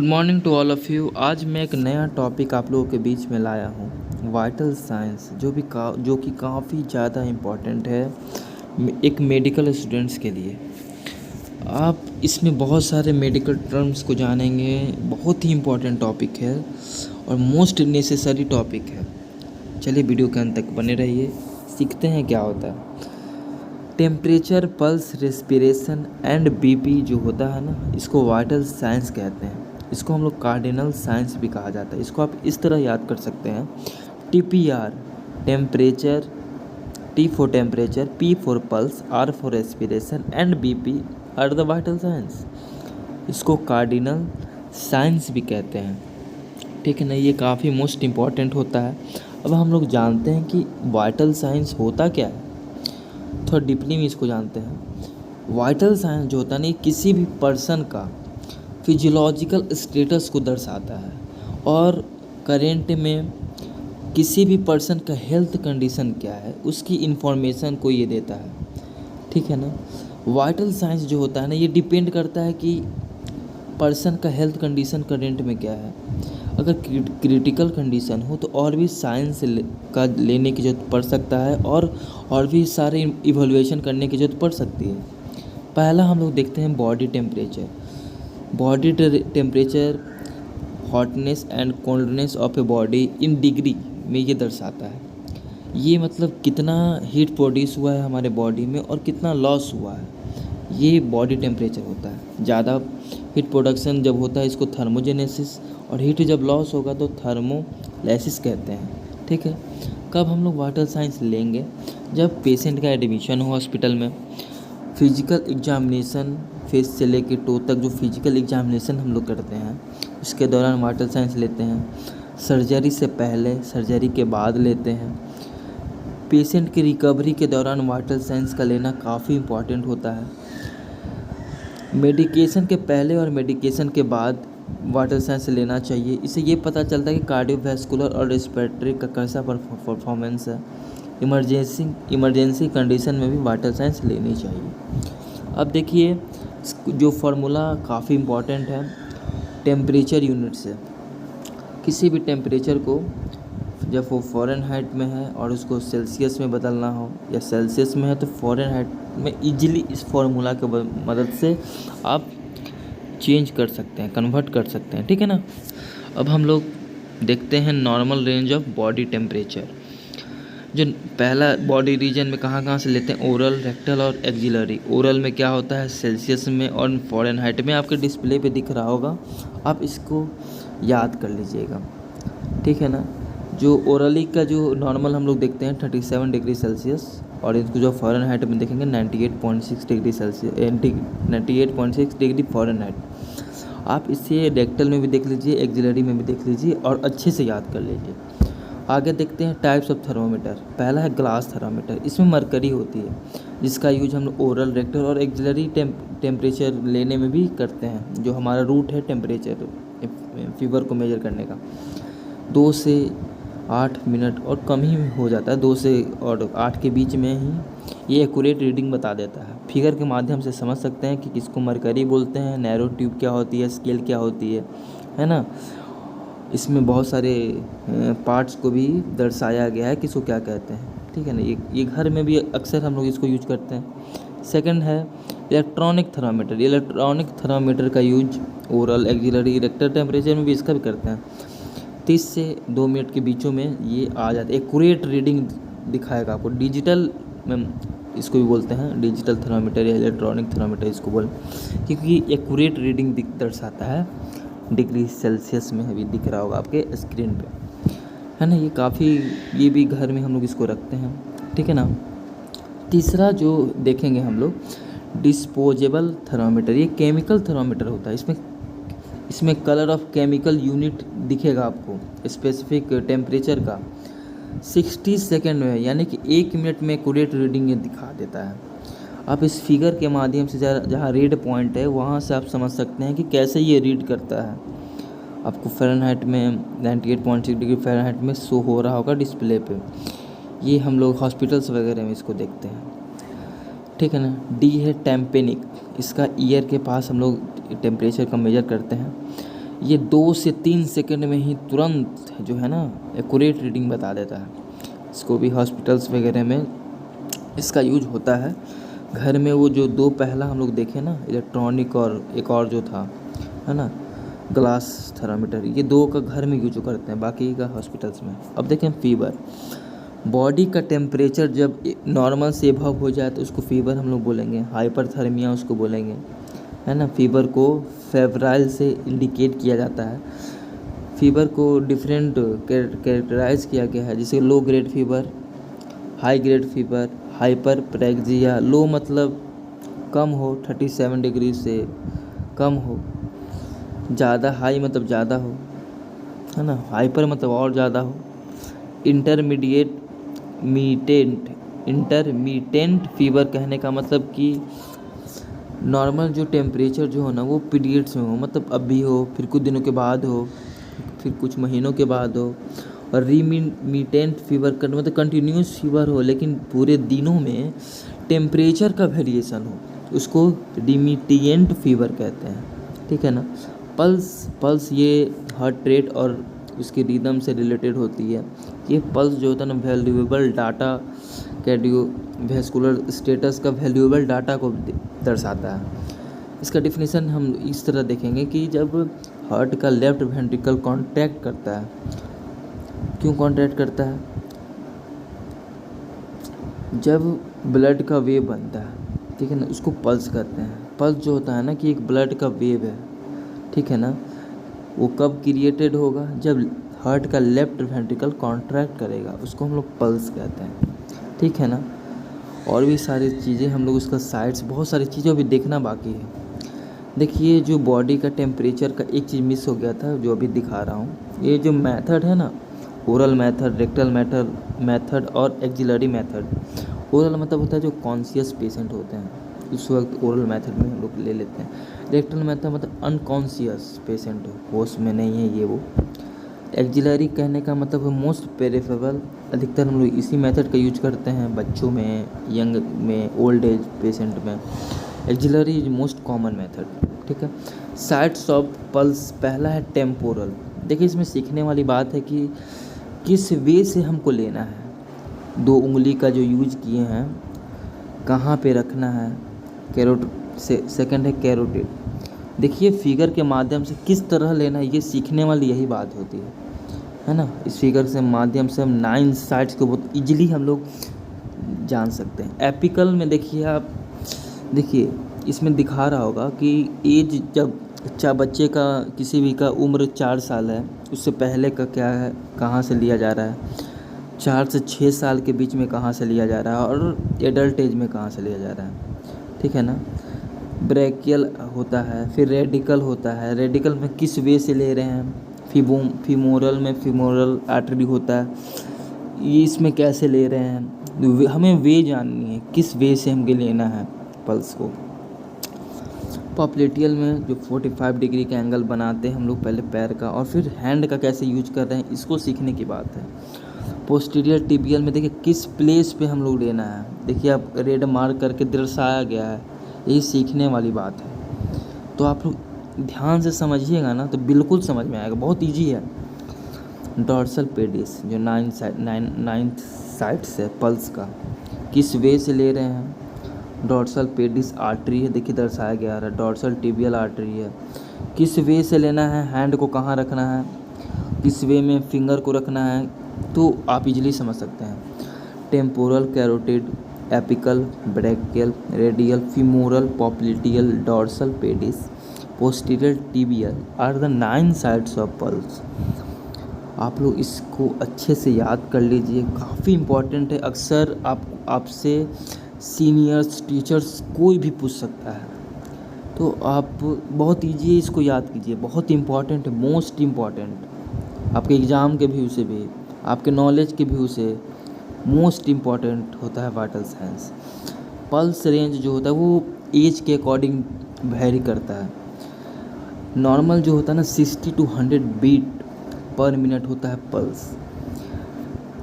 Good morning to all of you. आज मैं एक नया टॉपिक आप लोगों के बीच में लाया हूँ, वाइटल साइंस, जो कि काफ़ी ज़्यादा इम्पॉर्टेंट है एक मेडिकल स्टूडेंट्स के लिए। आप इसमें बहुत सारे मेडिकल टर्म्स को जानेंगे। बहुत ही इम्पॉर्टेंट टॉपिक है और मोस्ट नेसेसरी टॉपिक है। चलिए वीडियो के अंत तक बने रहिए, सीखते हैं क्या होता है। Temperature, pulse, respiration and BP जो होता है ना, इसको वाइटल साइंस कहते हैं। इसको हम लोग कार्डिनल साइंस भी कहा जाता है। इसको आप इस तरह याद कर सकते हैं, TPR temperature, T for temperature, P for pulse, R for respiration and BP are the vital signs. इसको कार्डिनल साइंस भी कहते हैं, ठीक है ना। ये काफ़ी मोस्ट इम्पॉर्टेंट होता है। अब हम लोग जानते हैं कि वाइटल साइंस होता क्या है, थोड़ा डीपली में इसको जानते हैं। वाइटल साइंस जो होता है ना, ये किसी भी पर्सन का फिजियोलॉजिकल स्टेटस को दर्शाता है और करेंट में किसी भी पर्सन का हेल्थ कंडीशन क्या है उसकी इन्फॉर्मेशन को ये देता है, ठीक है ना। वाइटल साइंस जो होता है ना, ये डिपेंड करता है कि पर्सन का हेल्थ कंडीशन करेंट में क्या है। अगर क्रिटिकल कंडीशन हो तो और भी साइंस का लेने की ज़रूरत पड़ सकता है और भी सारे इवैल्यूएशन करने की ज़रूरत पड़ सकती है। पहला हम लोग देखते हैं body temperature. Body temperature hotness and coldness of a body in degree में ये दर्शाता है। ये मतलब कितना हीट प्रोड्यूस हुआ है हमारे बॉडी में और कितना लॉस हुआ है, ये बॉडी टेम्परेचर होता है। ज़्यादा हीट प्रोडक्शन जब होता है इसको थर्मोजेनेसिस, और हीट जब लॉस होगा तो थर्मोलाइसिस कहते हैं, ठीक है। कब हम लोग वाइटल साइंस लेंगे, जब पेशेंट का एडमिशन हो हॉस्पिटल में, फिजिकल एग्जामिनेशन फेस से लेके टो तक जो फिजिकल एग्जामिनेशन हम लोग करते हैं उसके दौरान वाइटल साइंस लेते हैं। सर्जरी से पहले, सर्जरी के बाद लेते हैं। पेशेंट की रिकवरी के दौरान वाइटल साइंस का लेना काफ़ी इम्पॉर्टेंट होता है। मेडिकेशन के पहले और मेडिकेशन के बाद वाइटल साइंस लेना चाहिए। इससे ये पता चलता है कि कार्डियोवैस्कुलर और रेस्पिरेटरी का कैसा परफॉर्मेंस है। इमरजेंसी कंडीशन में भी वाइटल साइंस लेनी चाहिए। अब देखिए, जो फार्मूला काफ़ी इम्पॉर्टेंट है, टेम्परेचर यूनिट से। किसी भी टेम्परेचर को जब वो फ़ारेनहाइट में है और उसको सेल्सियस में बदलना हो, या सेल्सियस में है तो फ़ारेनहाइट में ईजिली इस फार्मूला के मदद से आप चेंज कर सकते हैं, कन्वर्ट कर सकते हैं, ठीक है ना। अब हम लोग देखते हैं normal range of body temperature. जो पहला बॉडी रीजन में कहाँ कहाँ से लेते हैं, ओरल, रेक्टल और एक्सिलरी। ओरल में क्या होता है, सेल्सियस में, और फ़ारेनहाइट में आपके डिस्प्ले पे दिख रहा होगा, आप इसको याद कर लीजिएगा, ठीक है ना। जो ओरली का जो नॉर्मल हम लोग देखते हैं 37 डिग्री सेल्सियस, और इसको जो फ़ारेनहाइट में देखेंगे 98.6 डिग्री सेल्सियस, 98.6 डिग्री फ़ारेनहाइट। आप इसे रेक्टल में भी देख लीजिए, एक्सिलरी में भी देख लीजिए और अच्छे से याद कर लीजिए। आगे देखते हैं टाइप्स ऑफ थर्मोमीटर। पहला है ग्लास थर्मोमीटर। इसमें मरकरी होती है, जिसका यूज हम लोग ओरल, रेक्टल और एक्सिलरी टेम्परेचर लेने में भी करते हैं। जो हमारा रूट है टेम्परेचर, फीवर को मेजर करने का, 2 से 8 मिनट और कम ही हो जाता है, 2 से और 8 के बीच में ही ये एक्यूरेट रीडिंग बता देता है। फिगर के माध्यम से समझ सकते हैं कि किसको मरकरी बोलते हैं, नैरो ट्यूब क्या होती है, स्केल क्या होती है ना। इसमें बहुत सारे पार्ट्स को भी दर्शाया गया है किसको क्या कहते हैं, ठीक है ना। ये घर में भी अक्सर हम लोग इसको यूज करते हैं। सेकंड है इलेक्ट्रॉनिक थर्मामीटर। इलेक्ट्रॉनिक थर्मामीटर का use oral, axillary, rectal temperature में भी इसका भी करते हैं। 30 से 2 मिनट के बीचों में ये आ जाता है, एक्यूरेट रीडिंग दिखाएगा आपको। डिजिटल इसको भी बोलते हैं, डिजिटल थर्मामीटर या इलेक्ट्रॉनिक थर्मामीटर इसको बोल, क्योंकि एक्यूरेट रीडिंग दर्शाता है। डिग्री सेल्सियस में भी दिख रहा होगा आपके स्क्रीन पे, है ना। ये भी घर में हम लोग इसको रखते हैं, ठीक है ना। तीसरा जो देखेंगे हम लोग, डिस्पोजेबल थर्मामीटर। ये केमिकल थर्मामीटर होता है। इसमें कलर ऑफ केमिकल यूनिट दिखेगा आपको स्पेसिफिक टेम्परेचर का। 60 सेकेंड में, यानी कि 1 मिनट में एक्यूरेट रीडिंग ये दिखा देता है। आप इस फिगर के माध्यम से जहाँ रेड पॉइंट है वहाँ से आप समझ सकते हैं कि कैसे ये रीड करता है। आपको फ़ारेनहाइट में 98.6 डिग्री फ़ारेनहाइट में शो हो रहा होगा डिस्प्ले पे। ये हम लोग हॉस्पिटल्स वगैरह में इसको देखते हैं, ठीक है ना। डी है टेम्पेनिक। इसका ईयर के पास हम लोग टेम्परेचर का मेजर करते हैं। ये 2 से 3 सेकंड में ही तुरंत जो है ना एक्यूरेट रीडिंग बता देता है। इसको भी हॉस्पिटल्स वगैरह में इसका यूज होता है। घर में वो जो 2 पहला हम लोग देखे ना, इलेक्ट्रॉनिक और एक और जो था है ना ग्लास थर्मामीटर, ये 2 का घर में यूज करते हैं, बाकी का हॉस्पिटल्स में। अब देखें फीवर, बॉडी का टेम्परेचर जब नॉर्मल से अबव हो जाए तो उसको फीवर हम लोग बोलेंगे, हाइपरथर्मिया उसको बोलेंगे, है ना। फीवर को फेब्राइल से इंडिकेट किया जाता है। फीवर को डिफरेंट कैरेक्टराइज किया गया है, जैसे low grade fever, high grade fever, hyperpyrexia. Low मतलब कम हो 37 डिग्री से कम हो, ज़्यादा हाई मतलब ज़्यादा हो, है ना। हाइपर मतलब और ज़्यादा हो। इंटरमीटेंट फीवर कहने का मतलब कि नॉर्मल जो टेम्परेचर जो हो ना वो पीरियड्स में हो, मतलब अभी हो, फिर कुछ दिनों के बाद हो, फिर कुछ महीनों के बाद हो। और रीमिटेंट फीवर का मतलब कंटिन्यूस फीवर हो लेकिन पूरे दिनों में टेम्परेचर का वेरिएशन हो, उसको रिमिटेंट फीवर कहते हैं, ठीक है ना। पल्स ये हार्ट रेट और उसके रिदम से रिलेटेड होती है। ये पल्स जो होता है ना वैल्यूएबल डाटा, कार्डियोवैस्कुलर स्टेटस का वैल्यूएबल डाटा को दर्शाता है। इसका डेफिनेशन हम इस तरह देखेंगे कि जब हार्ट का लेफ्ट वेंट्रिकल कॉन्ट्रैक्ट करता है, क्यों कॉन्ट्रैक्ट करता है? जब ब्लड का वेव बनता है, ठीक है ना, उसको पल्स कहते हैं। पल्स जो होता है ना कि एक ब्लड का वेव है, ठीक है ना, वो कब क्रिएटेड होगा? जब हार्ट का लेफ्ट वेंट्रिकल कॉन्ट्रैक्ट करेगा, उसको हम लोग पल्स कहते हैं, ठीक है ना। और भी सारी चीज़ें हम लोग उसका साइड्स, बहुत सारी चीज़ें अभी देखना बाकी है। देखिए जो बॉडी का टेम्परेचर का एक चीज़ मिस हो गया था जो अभी दिखा रहा हूँ। ये जो मेथड है ना, ओरल मेथड, रेक्टल मेथड और एक्सिलरी मेथड। ओरल मतलब होता है जो कॉन्शियस पेशेंट होते हैं, उस वक्त ओरल मेथड में हम लोग ले लेते हैं। रेक्टल मेथड मतलब अनकॉन्शियस पेशेंट हो, होश में नहीं है ये वो। एक्सिलरी कहने का मतलब है मोस्ट पेरिफेरल। अधिकतर हम लोग इसी मेथड का यूज करते हैं बच्चों में, यंग में, ओल्ड एज पेशेंट में। Axillary is most common method, ठीक है। साइट्स ऑफ पल्स, पहला है टेम्पोरल। देखिए इसमें सीखने वाली बात है कि किस वे से हमको लेना है। 2 उंगली का जो यूज किए हैं, कहाँ पे रखना है, कैरोट से सेकंड है कैरोटिड। देखिए फिगर के माध्यम से किस तरह लेना है, ये सीखने वाली यही बात होती है ना। इस फिगर से माध्यम से हम 9 साइड्स को बहुत इजीली हम लोग जान सकते हैं। एपिकल में देखिए आप, देखिए इसमें दिखा रहा होगा कि एज जब बच्चे का किसी भी का उम्र 4 साल है, उससे पहले का क्या है, कहाँ से लिया जा रहा है, 4 से 6 साल के बीच में कहाँ से लिया जा रहा है, और एडल्ट एज में कहाँ से लिया जा रहा है, ठीक है ना। ब्रैकियल होता है, फिर रेडिकल होता है। रेडिकल में किस वे से ले रहे हैं, फीमोरल में फीमोरल आर्टरी होता है, ये इसमें कैसे ले रहे हैं, हमें वे जाननी है, किस वे से हमको लेना है पल्स को। पॉप्लेटियल में जो 45 डिग्री का एंगल बनाते हैं हम लोग पहले पैर का, और फिर हैंड का कैसे यूज कर रहे हैं, इसको सीखने की बात है। पोस्टीरियर टिबियल में देखिए किस प्लेस पे हम लोग लेना है, देखिए आप रेड मार्क करके दर्शाया गया है, यही सीखने वाली बात है। तो आप लोग ध्यान से समझिएगा ना तो बिल्कुल समझ में आएगा, बहुत इजी है। डॉर्सल पेडिस जो 9 साइड्स है पल्स का, किस वे से ले रहे हैं। डॉर्सल पेडिस आर्टरी है, देखिए दर्शाया गया है। डॉर्सल टिबियल आर्टरी है, किस वे से लेना है, हैंड को कहाँ रखना है, किस वे में फिंगर को रखना है, तो आप इजीली समझ सकते हैं। Temporal, carotid, apical, brachial, radial, femoral, popliteal, dorsal pedis, posterior tibial are the 9 sides of pulse. आप लोग इसको अच्छे से याद कर लीजिए, काफ़ी इम्पॉर्टेंट है। अक्सर आपसे सीनियर्स, टीचर्स कोई भी पूछ सकता है, तो आप बहुत ईजी इसको याद कीजिए, बहुत इम्पॉर्टेंट है, मोस्ट इम्पॉर्टेंट। आपके एग्ज़ाम के व्यू से भी, आपके नॉलेज के व्यू से मोस्ट इम्पॉर्टेंट होता है वाइटल साइंस। पल्स रेंज जो होता है वो एज के अकॉर्डिंग वेरी करता है। नॉर्मल जो होता है ना 60 to 100 बीट पर मिनट होता है पल्स।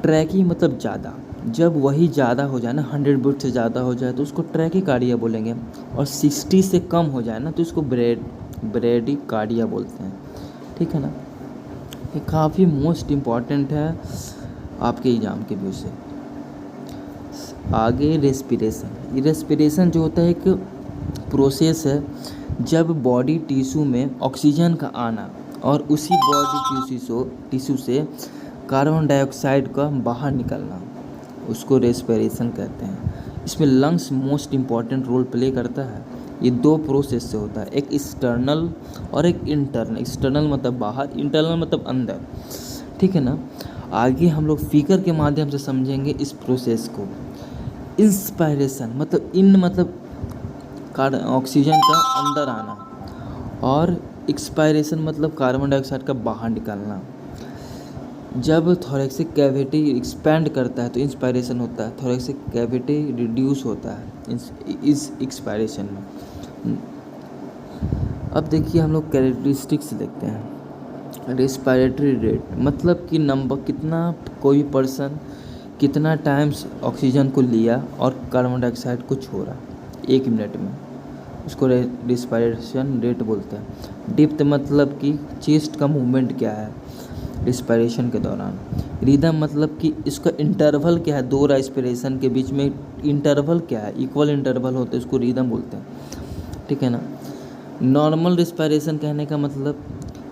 ट्रैकी मतलब ज़्यादा, जब वही ज़्यादा हो जाए ना, 100 बीट से ज़्यादा हो जाए तो उसको ट्रैकीकार्डिया बोलेंगे, और 60 से कम हो जाए ना तो इसको ब्रेडी कार्डिया बोलते हैं। ठीक है ना। ये काफ़ी मोस्ट इम्पॉर्टेंट है आपके एग्ज़ाम के व्यू से। आगे रेस्पिरेशन। ये रेस्पिरेशन जो होता है एक प्रोसेस है जब बॉडी टिश्यू में ऑक्सीजन का आना और उसी बॉडी टिश्यू से कार्बन डाइऑक्साइड का बाहर निकलना, उसको रेस्पिरेशन कहते हैं। इसमें lungs most important role play करता है। ये 2 प्रोसेस से होता है, एक एक्सटर्नल और एक इंटरनल। एक्सटर्नल मतलब बाहर, इंटरनल मतलब अंदर, ठीक है ना। आगे हम लोग फिगर के माध्यम से समझेंगे इस प्रोसेस को। इंस्पायरेशन मतलब ऑक्सीजन का अंदर आना, और एक्सपायरेशन मतलब कार्बन डाइऑक्साइड का बाहर निकलना। जब थोरेक्सिक कैविटी एक्सपैंड करता है तो इंस्पायरेशन होता है, थोरेक्सिक कैविटी रिड्यूस होता है इस एक्सपायरेशन में। अब देखिए हम लोग कैरेक्टरिस्टिक्स देखते हैं। रेस्पिरेटरी रेट मतलब कि नंबर कितना कोई पर्सन कितना टाइम्स ऑक्सीजन को लिया और कार्बन डाइऑक्साइड को छोड़ा 1 मिनट में, उसको रेस्पिरेशन रेट बोलते हैं। डेप्थ मतलब कि चेस्ट का मूवमेंट क्या है रिस्पिरेशन के दौरान। रिदम मतलब कि इसका इंटरवल क्या है, 2 रेस्पिरेशन के बीच में इंटरवल क्या है, इक्वल इंटरवल होते हैं, उसको रिदम बोलते हैं, ठीक है ना। नॉर्मल रिस्पिरेशन कहने का मतलब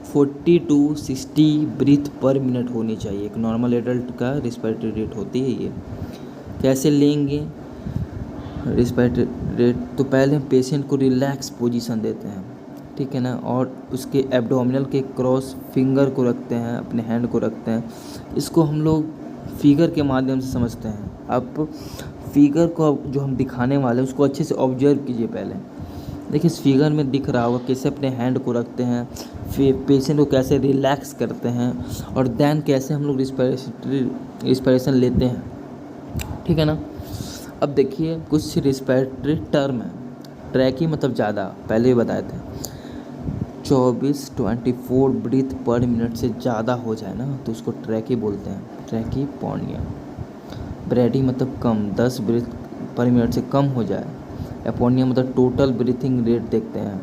40 to 60 ब्रीथ पर मिनट होनी चाहिए। एक नॉर्मल एडल्ट का रिस्पिरेटरी रेट होती है ये। कैसे लेंगे रिस्पिरेटरी रेट? तो पहले हम पेशेंट को रिलैक्स पोजीशन देते हैं, ठीक है ना, और उसके एब्डोमिनल के क्रॉस फिंगर को रखते हैं, अपने हैंड को रखते हैं। इसको हम लोग फिगर के माध्यम से समझते हैं। अब फिगर को जो हम दिखाने वाले हैं उसको अच्छे से ऑब्जर्व कीजिए। पहले देखिए इस फिगर में दिख रहा होगा कैसे अपने हैंड को रखते हैं, फिर पेशेंट को कैसे रिलैक्स करते हैं, और देन कैसे हम लोग रिस्पिरेशन लेते हैं, ठीक है ना। अब देखिए कुछ रिस्पिरेटरी टर्म है। ट्रैकी मतलब ज़्यादा, पहले ही बताए थे। 24 ब्रीथ पर मिनट से ज़्यादा हो जाए ना तो उसको ट्रैकी बोलते हैं, ट्रैकी पॉनिया। ब्रेडी मतलब कम, 10 ब्रीथ पर मिनट से कम हो जाए। एपोनिया मतलब टोटल ब्रीथिंग रेट देखते हैं।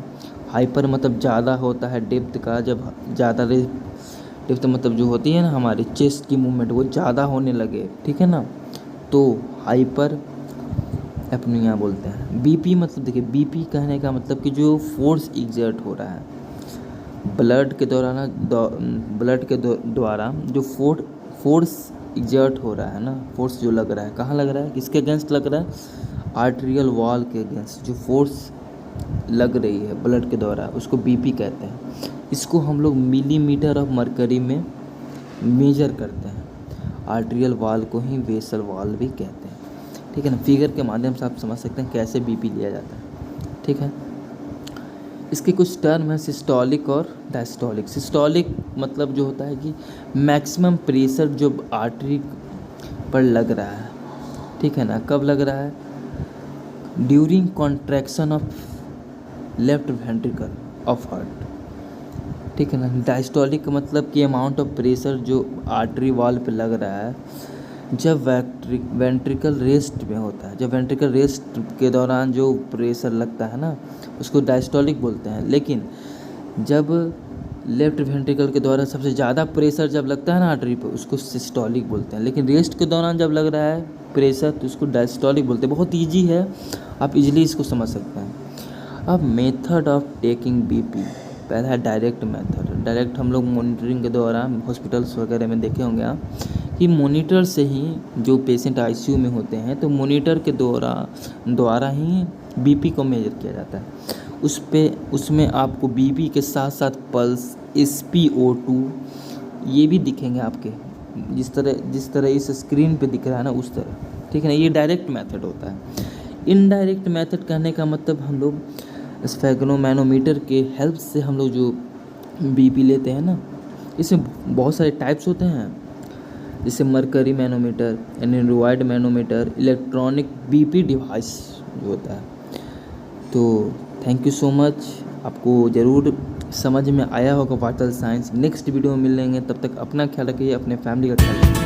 हाइपर मतलब ज़्यादा होता है डेप्थ का, जब ज़्यादा डेप्थ मतलब जो होती है ना हमारी चेस्ट की मूवमेंट वो ज़्यादा होने लगे, ठीक है ना, तो हाइपर एपोनिया बोलते हैं। बीपी मतलब देखिए बीपी कहने का मतलब कि जो फोर्स एग्जर्ट हो रहा है ब्लड के द्वारा जो फोर्स एग्जर्ट हो रहा है ना, फोर्स जो लग रहा है, कहाँ लग रहा है, किसके अगेंस्ट लग रहा है, आर्टेरियल वॉल के अगेंस्ट जो फोर्स लग रही है ब्लड के द्वारा, उसको बीपी कहते हैं। इसको हम लोग मिलीमीटर ऑफ मरकरी में मेजर करते हैं। आर्टेरियल वॉल को ही वेसल वॉल भी कहते हैं, ठीक है ना। फिगर के माध्यम से आप समझ सकते हैं कैसे बीपी लिया जाता है, ठीक है। इसके कुछ टर्म है सिस्टोलिक और डायस्टोलिक। सिस्टोलिक मतलब जो होता है कि मैक्सिमम प्रेशर जो आर्टरी पर लग रहा है, ठीक है ना, कब लग रहा है, during contraction of left ventricle of heart, ठीक है ना। डायस्टोलिक मतलब कि अमाउंट ऑफ प्रेशर जो आर्टरी वॉल पे लग रहा है जब वेंट्रिकल रेस्ट में होता है। जब वेंट्रिकल रेस्ट के दौरान जो प्रेशर लगता है ना उसको डायस्टोलिक बोलते हैं। लेकिन जब लेफ्ट वेंट्रिकल के द्वारा सबसे ज़्यादा प्रेशर जब लगता है ना आर्टरी पे उसको सिस्टोलिक बोलते हैं। लेकिन रेस्ट के दौरान जब लग रहा है प्रेशर तो उसको डायस्टोलिक बोलते हैं। बहुत ईजी है, आप इजीली इसको समझ सकते हैं। अब मेथड ऑफ टेकिंग बीपी, पहला है डायरेक्ट मेथड। डायरेक्ट हम लोग मॉनिटरिंग के दौरान हॉस्पिटल्स वगैरह में देखे होंगे आप कि मॉनिटर से ही जो पेशेंट आईसीयू में होते हैं तो मॉनिटर के द्वारा ही बीपी को मेजर किया जाता है। उसमें आपको बीपी के साथ साथ पल्स, SpO2 ये भी दिखेंगे आपके, जिस तरह इस स्क्रीन पे दिख रहा है ना उस तरह, ठीक है ना। ये डायरेक्ट मेथड होता है। इनडायरेक्ट मेथड कहने का मतलब हम लोग स्फेगनोमैनोमीटर के हेल्प से हम लोग जो बीपी लेते हैं ना, इसमें बहुत सारे टाइप्स होते हैं, जैसे mercury manometer, Android manometer, electronic BP device जो होता है। तो थैंक यू सो मच, आपको ज़रूर समझ में आया होगा वाइटल साइंस। नेक्स्ट वीडियो में मिलेंगे, तब तक अपना ख्याल रखिए, अपने फैमिली का ख्याल रखिए।